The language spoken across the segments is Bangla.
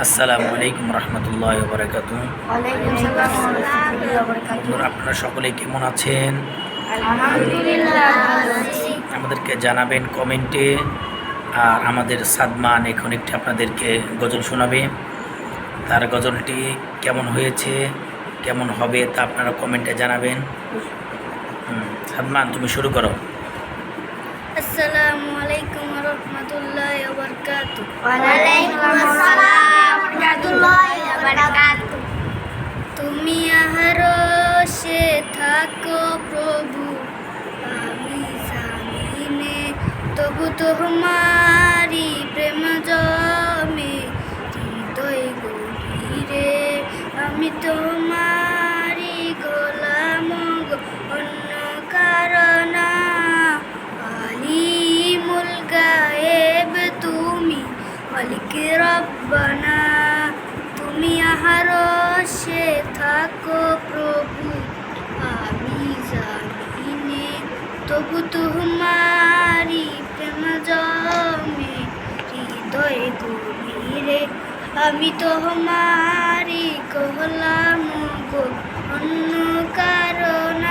আসসালামু আলাইকুম রহমতুল্লাহ বারাকাতু। আপনারা সকলে কেমন আছেন? আমাদেরকে জানাবেন কমেন্টে। আর আমাদের সাদমান এখন একটি আপনাদেরকে গজল শোনাবে। তার গজলটি কেমন হয়েছে, কেমন হবে তা আপনারা কমেন্টে জানাবেন। সাদমান, তুমি শুরু করো। আসসালামু আলাইকুম রহমতুল্লাহি ওয়া বারাকাতুহু। ওয়ালাইকুম আসসালাম ওয়া রাহমাতুল্লাহি ওয়া বারাকাতুহু। তুমি আরশে থাকো প্রভু, আমি জামিনে, তবু তোমারি প্রেম জমে হৃদয় গভীরে। আমি তোমারি গোলাম গো, অন্য কারণ আলিমুল গায়েব তুমি, মালিক রব্বানা। তুমি আরশে থাকো প্রভু, আমি জামিনে, তবু তোমারি প্রেম জমে হৃদয় গভীরে। আমি তোমারি গোলাম গো, অন্য কারণ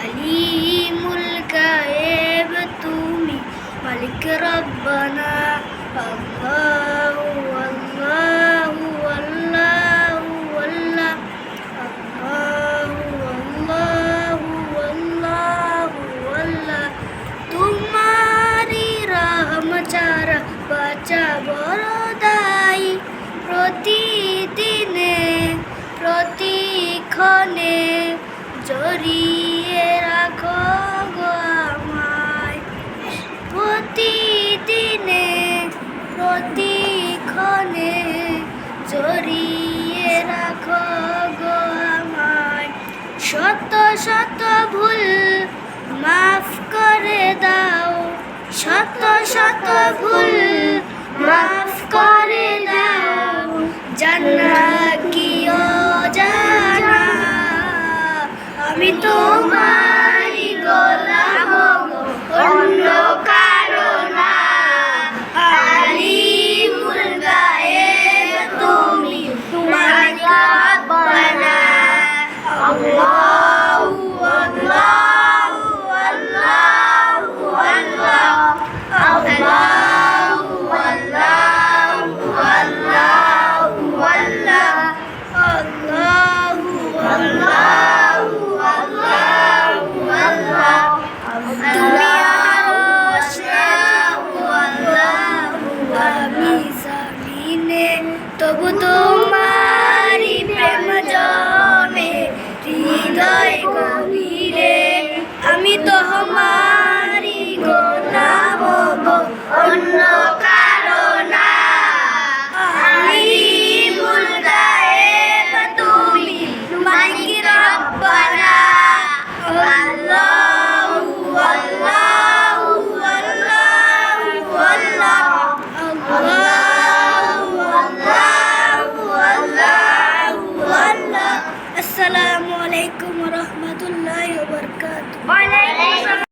আলিমুল গায়েব তুমি, মালিক রব্বানা। আল্লাহু আল্লাহু আল্লাহু আল্লাহ, আল্লাহু আল্লাহু আল্লাহু আল্লাহ। তোমারি রহম ছাড়া বাঁচা বড় দায়, প্রতিদিনে প্রতিক্ষণে জড়িয়ে রাখো গো আমায়। প্রতিদিনে প্রতিক্ষণে জড়িয়ে রাখো গো আমায়। শত শত ভুল মাফ করে দাও, শত শত ভুল মাফ করে দাও। জানা কি অজানা, আমি তোমারি গোলাম গো, অন্য কারণ আলিমুল গায়েব তুমি, মালিক রব্বানা। আল্লাহু আল্লাহু আল্লাহু আল্লাহ, আল্লাহু আল্লাহু আল্লাহু আল্লাহ, আল্লাহু আল্লাহু আল্লাহু আল্লাহ। তুমি আরশে থাকো আল্লাহু, আমি জামিনে, তবু তোমারি প্রেম জমে হৃদয় গভীরে। আমি তোমার